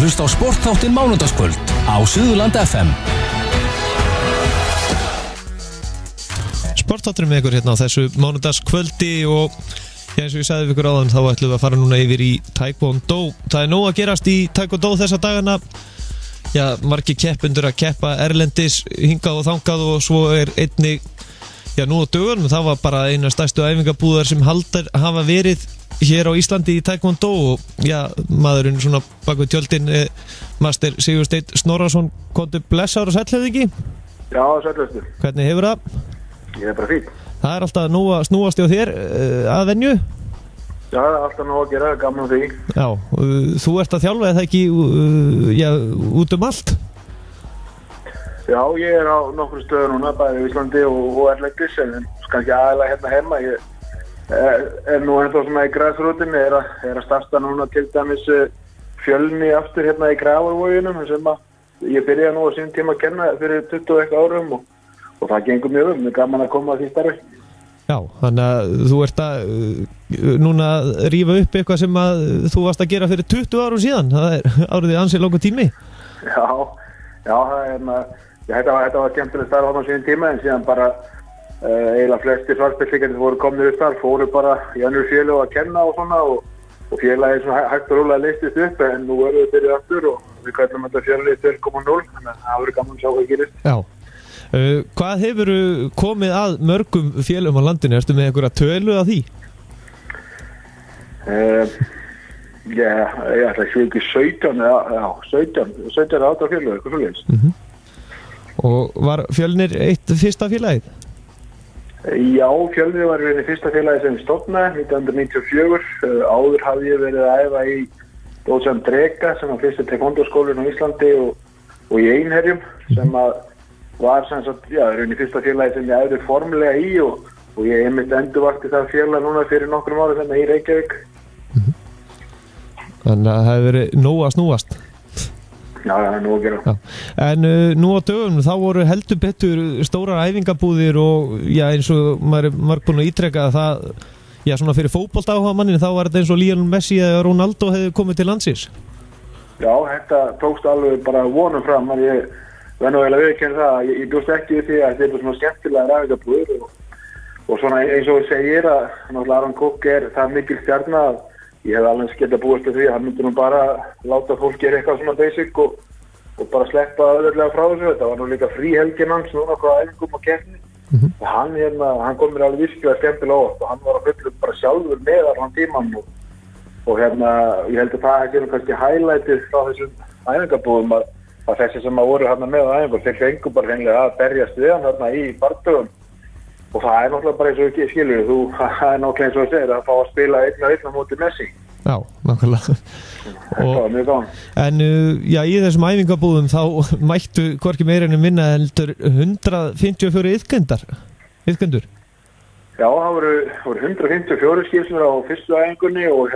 hlusta á sportþáttinn mánudagskvöld á Suðurland FM. Sportþátturinn með ykkur hérna á þessu mánudagskvöldi og eins og ég sagði við ykkur áðan þá ætlum við að fara núna yfir í Taekwondo. Það nóg að gerast í Taekwondo þessa dagana. Margir keppendur að keppa erlendis hingað og þangað og svo einnig nú á dögunum það var bara eina stærstu æfingabúðar sem hafa verið hér á Íslandi í Taekwondo og maðurinn svona bak við tjöldin Master Sigursteinn Snorrason kontu blessaður og sæll ekki? Já, sæll. Hvernig hefur það? Ég er bara fín. Það er alltaf nú að snúast hjá þér að venju? Já, alltaf nú að gera, gaman því. Já, þú ert að þjálfa eða ekki út allt? Já, ég er á nokkru stöðu núna, bæði í Íslandi og erlendis, en kannski aðeinslega hérna heima. Ég er nú ennþá svona í græsrótinni, er að starta núna til dæmis Fjölni aftur hérna í Grafarvoginum, sem að ég byrjaði nú á sín tíma að kenna fyrir 21 árum og það gengur mjög það er gaman að koma að því starfi. Já, þannig að þú ert að núna rífa upp eitthvað sem að þú varst að gera fyrir 20 árum síðan, það er árið ansið langur tími. Já, það er þetta var skemmtileg starf á síðan tíma en síðan bara eiginlega flestir svartspillingarnir voru komnir upp þar, fóru bara í önnur félög að kenna og svona og félagið svona hægt og rólega leystist upp en nú erum við byrjuð aftur og við kallum þetta félagið 2.0 þannig að það verður gaman að sjá hvað gerist. Já. Hvað hefur komið að mörgum félögum á landinu? Ertu með einhverja tölu að því? Ég ætla ekki 17 18 félög, eitthvað svoleiðis. Og var Fjölnir eitt fyrsta félagið? Já, Fjölnir var í fyrsta félagið sem stofnaði 1994. Áður hafði ég verið að æfa í Dótsan Drega sem var fyrsta taekwondo-skólinn á Íslandi og í Einherjum sem að var sem sagt, í fyrsta félagið sem ég æfði formulega í og ég einmitt endurvakti það félag núna fyrir nokkrum árum þannig í Reykjavík. Þannig að það hefur verið nóg að snúast. Já, það er nóg að gera. En nú á dögunum þá voru heldur betur stórar æfingabúðir og eins og maður er búinn að ítreka að það svona fyrir fótbolta áhuga mannin þá var þetta eins og Lionel Messi eða Ronaldo hefði komið til landsins. Já, þetta tókst alveg bara vonum fram en ég verð nú eiginlega viðurkenna það að ég bjóst ekki við því að þetta er svona skemmtilega æfingabúðir og svona eins og segir að náttúrulega Aron Cook er það mikil stjarna að ég hef alveg getað búist til því að hann myndi nú bara láta fólk gera eitthvað svona basic og bara sleppa öðrulega frá þessu. Þetta var nú líka frí helgin hans núna frá æfingum og keppni og hann kom mér alveg virkilega skemmtilega óvart og hann var að fullu bara sjálfur með allan tíman og ég held að það er kannski highlightið frá þessum æfingabúðum að þessi sem voru með á æfingum þeir fengu bara hreinlega að berjast við hann í bardögum og það er náttúrulega bara eins og ekki skilur það er náttúrulega eins og að segja að fá að spila einn á móti Messi. Já, nákvæmlega. Það var mjög gaman. En í þessum æfingabúðum þá mættu hvorki meira en minna heldur 154 iðkendur. Já, það voru 154 skipsmur á fyrstu æfingunni og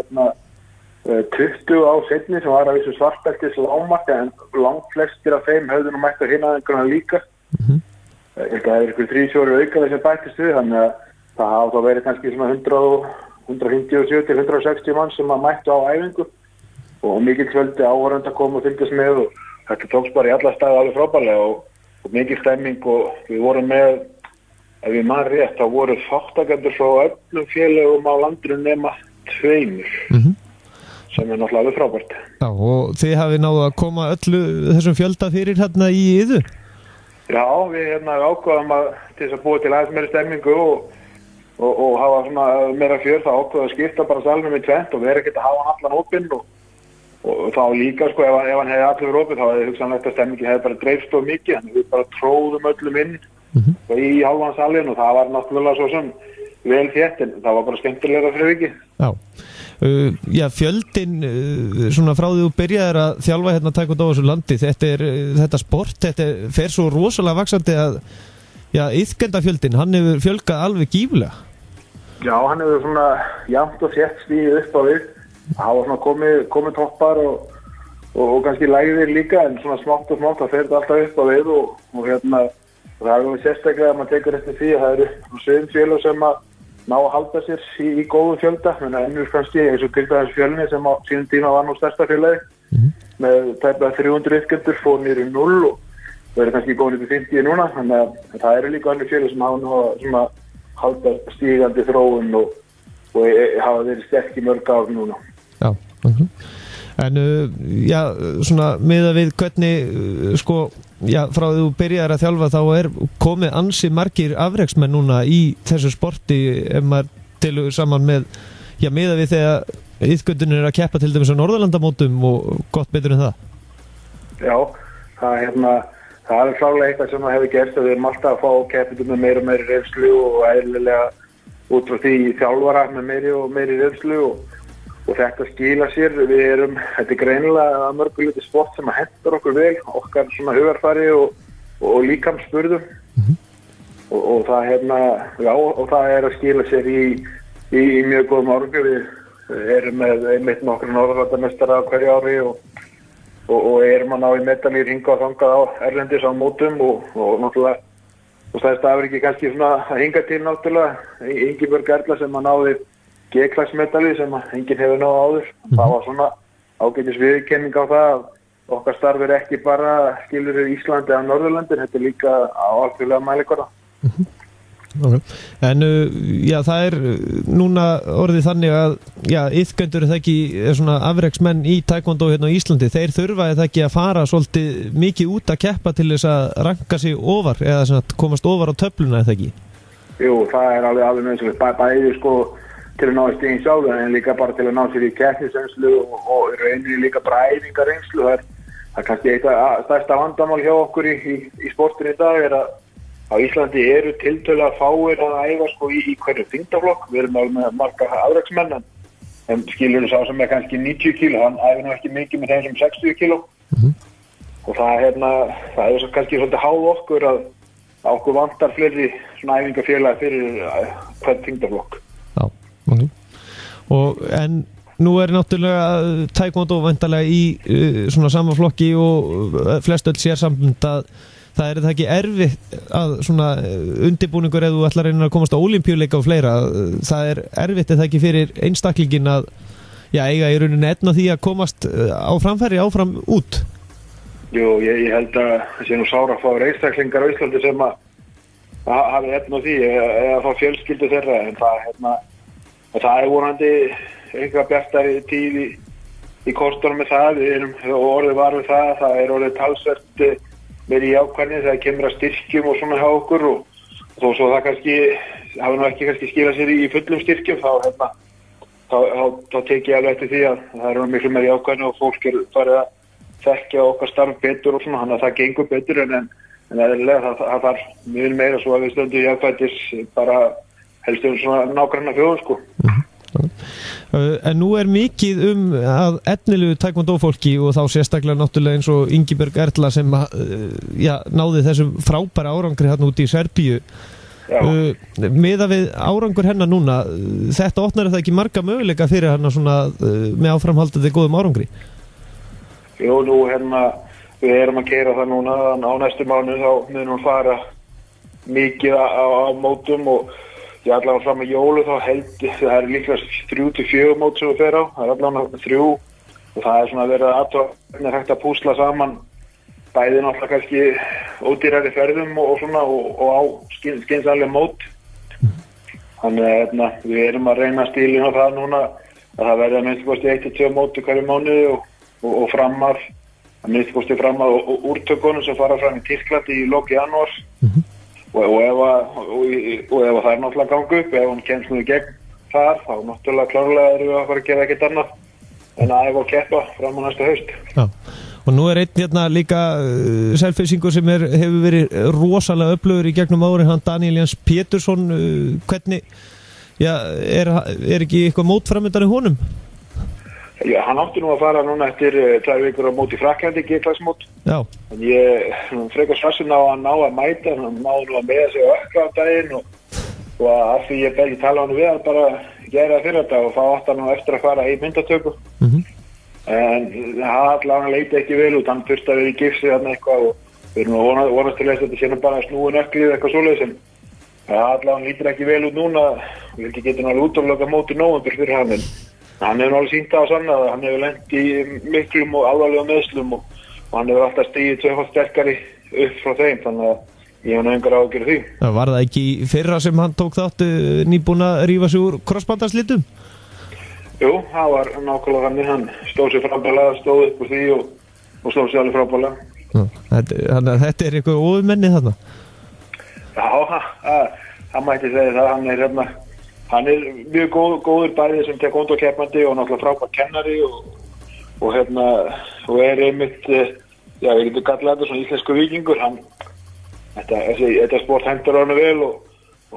20 á seinni sem var að vissu svartbeltis lágmark en langt flestir af þeim höfðu nú mætt á hinn æfinguna líka. Það er ykkur 3-4 aukaði sem bættist við þannig að það hafa þá verið kannski svona 157-160 mann sem að mættu á æfingu og mikill fjöldi áhorfenda kom og fylgdist með og þetta tókst bara í alla staði alveg frábærlega og mikill stemming og við vorum með, ef ég man rétt, þá voru þáttakendur frá öllum félögum á landinu nema 2 sem er náttúrulega alveg frábært. Já, og þið hafið náðu að koma öllu þessum fjölda fyrir hérna í yður? Já, við ákvaðum til þess að búa til aðeins meiri stemmingu og hafa svona meira fjör þá ákvaðum að skipta bara salnum í tvent og við erum ekki að hafa hann allan opinn og þá líka ef hann hefði allir opinn þá hefði hugsanlegt að stemmingi hefði bara dreifst of mikið þannig við bara tróðum öllum inn í hálfan salin og það var náttúrulega svo sem vel þétt en það var bara skemmtilega fyrir vikið. Fjöldin svona frá því þú byrjaðir að þjálfa hérna taekwondo á þessu landi þetta sport, þetta fer svo rosalega vaxandi að iðkendafjöldin, hann hefur fjölgað alveg gífurlega. Já, hann hefur svona jafnt og þétt stigið upp á við það var svona komið toppar og kannski lægðir líka en svona smátt og smátt það fer þetta alltaf upp á við og það er sérstaklega að maður tekur eftir því að það eru sögum félög sem að ná að halda sér í góðu fjölda, menn ennur kannski eins og til dæmis Fjölni sem á sínum tíma var nú stærsta félagi með tæplega 300 iðkendur, fór niður í 0 og verður kannski góðin upp í 50 núna, þannig að það eru líka önnur félög sem hafa nú svona halda stígandi þróun og hafa verið sterk í mörg ár núna. Já, En já, svona miðað við hvernig sko, já, frá því þú byrjar að þjálfa þá komið ansi margir afreksmenn núna í þessu sporti ef maður telur saman með, já, miðað við þegar iðgöndunir að keppa til dæmis á Norðurlandamótum og gott betur en það. Já, það klárlega eitthvað sem hefur gerst að við erum alltaf að fá keppendum með meira og meiri reynslu og eðlilega út frá því þjálfara með meiri og meiri reynslu og þetta skila sér. Þetta greinilega að mörguleiti sport sem að hentar okkur vel, okkar svona hugarfari og líkamsburðum og það já, og það að skila sér í mjög góðum árangri. Við erum með einmitt nokkra Norðurlandameistara á hverju ári og erum að ná í medalíur hingað og þangað á erlendis á mótum og náttúrulega og það afrekið kannski svona að hinga til náttúrulega Ingibjörg Erla sem að náði G-klassmedalíu sem enginn hefur náð áður. Það var svona ágætis viðurkenning á það að okkar starf ekki bara skilur Íslandi eða Norðurlöndin, þetta líka á alþjóðlega mælikvarða. Okay. En já, það núna orðið þannig að já, iðkendur það ekki svona afreksmenn í taekwondo hérna á Íslandi, þeir þurfa það ekki að fara svolítið mikið út að keppa til þess að ranka sig ofar eða svona, komast ofar á töfluna eða ekki? Jú, það alveg nauðsynlegt, bæði sko til að ná í stigin sjálf en líka bara til að ná sér í keppnisreynslu og reyndri líka bara æfingarreynslu. Það kannski eitt stærsta vandamál hjá okkur í sportinu í dag að á Íslandi eru tiltölulega fáir að æfa sko í hverju þyngdarflokk. Við erum alveg með marga afreksmenn en skilur sá sem kannski 90 kíló, hann æfir nú ekki mikið með þeim sem 60 kíló. Og það það kannski svolítið háð okkur að okkur vantar fleiri svona æfingafélag fyrir hvern þyngdarflokk. Já, en nú náttúrulega taekwondo væntanlega í svona sama flokki og flest öll sérsambund að það það ekki erfitt að svona undirbúningur ef þú ætlar að reyna að komast á Ólympíuleika og fleira, það erfitt eða ekki fyrir einstaklingin að já, eiga í rauninni einn á því að komast á framfæri áfram út? Jú, ég held að það sé nú sára að fá einstaklingar á Íslandi sem að hafi einn á því eða fá fjölskyldu þeirra en það vonandi einhvað bjartari tíð í kostunum með það, við erum orðið var við það orðið talsvert verið í ákvæmni þegar kemur að styrkjum og svona hjá okkur og þó svo það kannski hafi nú ekki kannski skilað sér í fullum styrkjum þá tek ég alveg eftir því að það eru miklu meiri ákvæmni og fólk farið að þekkja okkar starf betur og svona, þannig að það gengur betur en eðlilega það þarf mjög meira svo að við stöndum í ákvæmnis bara helst svona nágranna þjóðum sko. En nú mikið að efnilegu taekwondo-fólki og þá sérstaklega náttúrulega eins og Ingibjörg Erla sem náði þessum frábæra árangri hérna úti í Serbíu. Miðað við árangur hennar núna, þetta opnar það ekki marga möguleika fyrir hennar svona með áframhaldandi góðum árangri? Jú, nú við erum að keyra það núna á næstu mánuð þá munum við fara mikið á mótum og ég allavega fram með jólu þá það líklega 3-4 mót sem við fer á, það allavega 3 og það svona verið að hægt að púsla saman bæði náttúrulega kannski ódýrari ferðum og svona og á skynsamleg mót. Þannig við erum að reyna stílinn á það núna að það verði að minnst 1-2 móti hverju mánuði og fram að minnst fram að úrtökunum sem fara fram í Tyrklandi í lok janúar. Og ef það náttúrulega gangi upp, ef hún kemst nú í gegn þar, þá náttúrulega klárlega erum við að fara að gera ekkert annað en að æfa og keppa fram á næsta haust. Já, og nú einn hérna líka selfissingur sem hefur verið rosalega öflugur í gegnum árin, hann Daniel Jens Pétursson, hvernig, ekki eitthvað mótframöndan í honum? Já, hann átti nú að fara núna eftir 2 vikur á móti Fraklandi, G-klassmót. Já. En ég frekar svarsin á að ná að mæta, hann náði nú að meða sig á ökla á daginn og af því ég ekki tala hann við að bara gera það fyrir þetta og þá átti hann nú eftir að fara í myndatöku. En það allavega leiti ekki vel út, hann þurfti að vera í gifsi þarna eitthvað og við erum nú vonast til að þetta sé nú bara snúin öklið eitthvað svoleiðis en það allavega lítur ekki vel út núna og við getum alveg útaflöka móti nóvember fyrir hann en Hann hefur alveg sýnt það að sanna að hann hefur lent í miklum og alvarlegum meiðslum og hann hefur alltaf stigið tvöfalt sterkari upp frá þeim, þannig að ég hef engar áhyggjur af því. Var það ekki í fyrra sem hann tók þátt nýbúinn að rífa sig úr krossbandarslitum? Jú, það var nákvæmlega þannig, hann stóð sér frábærlega, stóð upp úr því og stóð sér alveg frábærlega. Þannig að þetta eitthvað óðmenni þarna? Já, það mætti segja það, hann er mjög góður bæði sem taekwondo-keppandi og náttúrulega frábær kennari og er einmitt, já, ég getur kallað þetta svona íslensku víkingur, þetta sport hendur hann vel og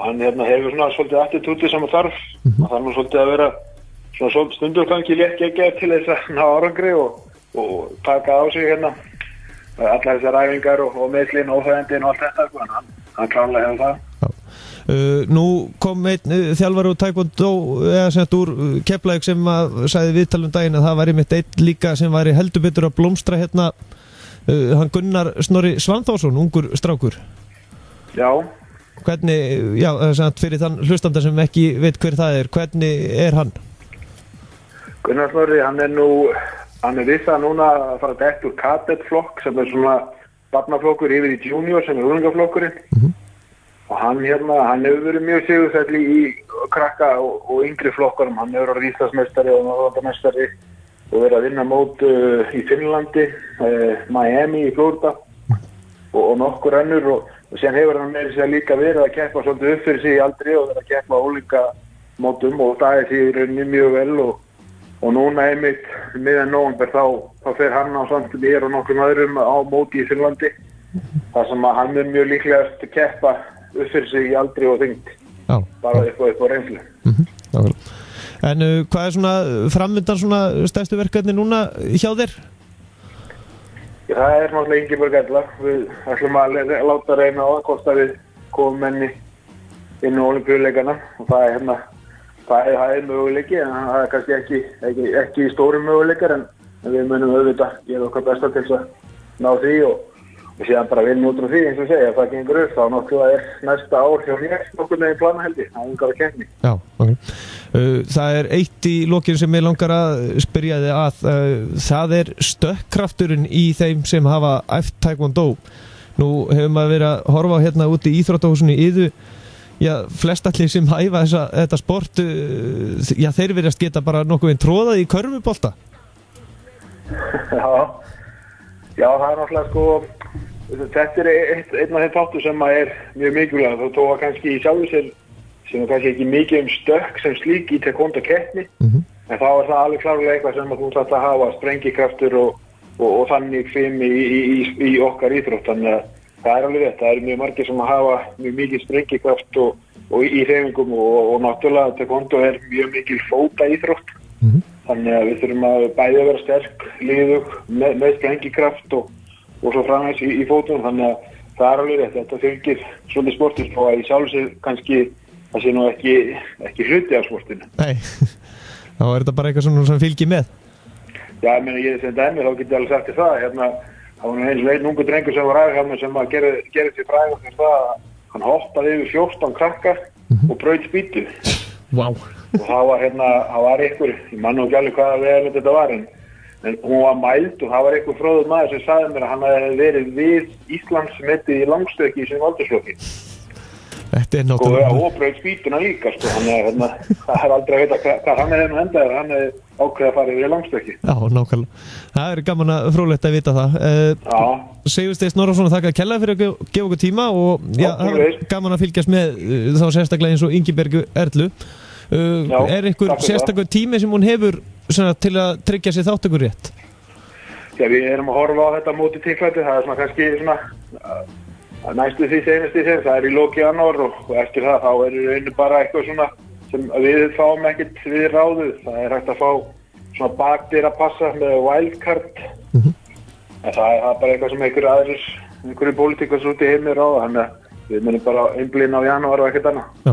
hann hefur svona svolítið attitúti sem hann þarf, og þarf nú svolítið að vera svona stundur kannski léttgeggjaður til þess að ná árangri og taka á sig allar þessar æfingar og meðslin og óþægindin og allt þetta, hann klárlega hefur það. Nú kom einn þjálfari úr taekwondo eða sett úr Keflavík sem sagði viðtal daginn að það væri mitt einn líka sem væri heldur betur að blómstra hann Gunnar Snorri Svanþórsson, ungur strákur. Já. Hvernig, já, fyrir þann hlustanda sem ekki veit hver það er, hvernig er hann? Gunnar Snorri, hann er vissa núna að fara dætt úr kadettflokk sem er svona barnaflokkur yfir í junior sem er unglingaflokkurinn. Og hann hefur verið mjög sigursæll í krakka og yngri flokkarum. Hann hefur verið Íslandsmeistari og Norðurlandameistari og verið að vinna mót í Finnlandi, Miami í Flórida og nokkur önnur og síðan hefur hann meira sér líka verið að keppa svolítið upp fyrir sig í aldri og verið að keppa ólíka mótum og það er því rauninni mjög vel og núna einmitt miðjan nóvember þá fer hann á samt mér og nokkrum öðrum á móti í Finnlandi þar sem að hann er mjög líklegast að keppa upp fyrir sig í aldri og þyngd, bara upp á reynslu. En hvað er svona framvindan svona stærstu verkefni núna hjá þér? Já, það er náttúrulega Ingibjörg Erla. Við ætlum að láta reyna á að hvort að við komum henni inn á Ólympíuleikana og það er möguleiki en það er kannski ekki stóri möguleikar en við munum auðvitað gera okkar besta til að ná því og síðan bara vinna út frá því eins og segja að það gengur upp þá náttúrulega er næsta ár hjá mér nokkur meginn plana held ég, það er engar að kenni. Já, ok. Það er eitt í lokinu sem ég langar að spyrja þig að það er stökkkrafturinn í þeim sem hafa æft taekwondo. Nú hefur maður verið að horfa út í íþróttahúsinu í Iðu, já, flestallir sem hæfa þetta sport, já, þeir virðast geta bara nokkuð einn tróðað í körfubolta. Já, það er náttúrulega þetta er einn af þeim þáttum sem er mjög mikilvægt þó tóa kannski í sjálfu sér sem kannski ekki mikið stökk sem slík í taekwondo keppni en þá er það alveg klárlega eitthvað sem þú þarft að hafa sprengikraftur og þannig fimi í okkar íþrótt þannig að það er alveg rétt, það eru mjög margir sem að hafa mjög mikið sprengikraft og í hreyfingum og náttúrulega taekwondo er mjög mikil fóta íþrótt þannig að við þurfum að bæði að vera sterk, liðug með sprengikraft og svo framvegs í fótum, þannig að það er alveg rétt, þetta fylgir svolítið sportið og að í sjálfu sér kannski það sé nú ekki hluti af sportinu. Nei, þá er þetta bara eitthvað sem fylgir með. Já, ég meina ég sem dæmi, þá get ég alveg sagt það, það var eins og einn ungur drengur sem var ræður sem að gera sér frægur fyrir það að hann hoppaði yfir 14 krakka og braut spýtu. Wow. Og það var einhver, ég man nú ekki alveg hvaða vegalegt þetta var en hún var mæld og það var einhver fróður maður sem sagði mér að hann hefði verið við Íslandsmetið í langstökki í sinni aldursflokki. Þetta er náttúrulega og braut spýtuna líka þannig að það er aldrei að vita hvað hann hefði nú endað hann hefði ákveðið að fara yfir í langstökki. Já, nákvæmlega. Það er gaman að fróðlegt að vita það. Sigursteinn Snorrason, þakka kærlega fyrir að gefa okkur tíma og það er gaman að fylgjast með þá sérstaklega eins og Ingibjörgu Erlu. Er einhver sérstakur tími sem hún hefur til að tryggja sér þáttökur rétt? Já, við erum að horfa á þetta móti Tyrklandi, það er kannski næstu því seinasti sem það er í loki janúar og eftir það þá er einu bara eitthvað sem við fáum ekkert við ráðið, það er hægt að fá svona bakdyr að passa með wildcard en það er bara eitthvað sem einhverju pólitíkar út í heimi ráða, þannig að við munum bara einblína á janúar og ekkert annað. Já.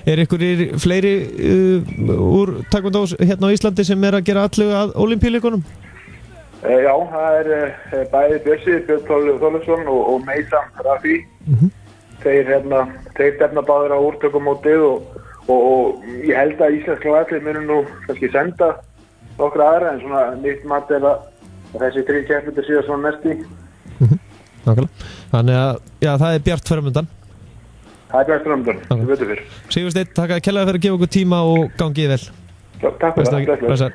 Er einhverjir fleiri úr taekwondo hérna á Íslandi sem er að gera allu að Ólympíuleikunum? Já, það er bæði Björn Þorleifsson og Meysam Rafi. Þeir stefna báðir á úrtökumótið og ég held að íslenska landslið munum nú kannski senda nokkra aðra en svona mitt mat að þessi 3 keppendur séu svona næst í. Nákvæmlega. Þannig að, já, það bjart framundan. Það bjart framundan, við veitum fyrr. Sigursteinn, takk að kærlega fyrir að gefa okkur tíma og gangið vel. Takk fyrir það.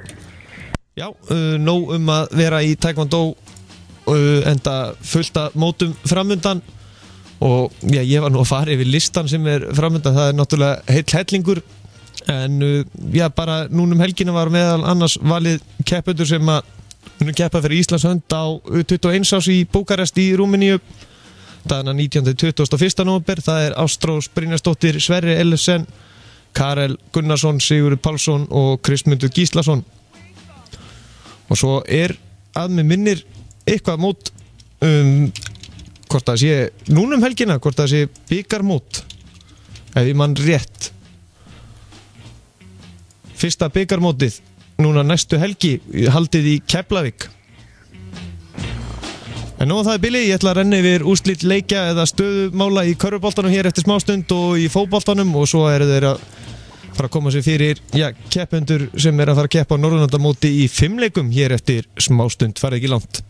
Já, nóg að vera í Taekwondo enda fullt af mótum framundan og já, ég var nú að fara yfir listan sem framundan, það náttúrulega heill hellingur en já, bara núna helgina var meðal annars valið keppendur sem að keppa fyrir Íslands hönd á 21 ás í Búkarest í Rúmeníu dagana 19.–21. nóvember. Það Ástrós Brynjarsdóttir, Sverrir Ellefsen, Karel Gunnarsson, Sigurður Pálsson og Kristmundur Gíslason. Og svo að mig minnir eitthvað mót hvort það sé núna helgina, hvort það sé bikarmót ef ég mann rétt. Fyrsta bikarmótið núna næstu helgi haldið í Keflavík. En nú það bili, ég ætla að renna yfir úrslit leikja eða stöðumála í körfuboltanum hér eftir smástund og í fótboltanum og svo þeir að fara að koma sér fyrir keppendur sem að fara að keppa á Norðurlandamóti í 5 leikum hér eftir smástund, farið ekki langt.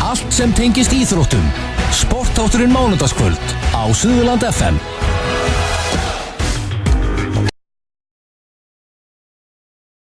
Allt sem tengist íþróttum. Sportþátturinn mánudagskvöld á Suðurland FM.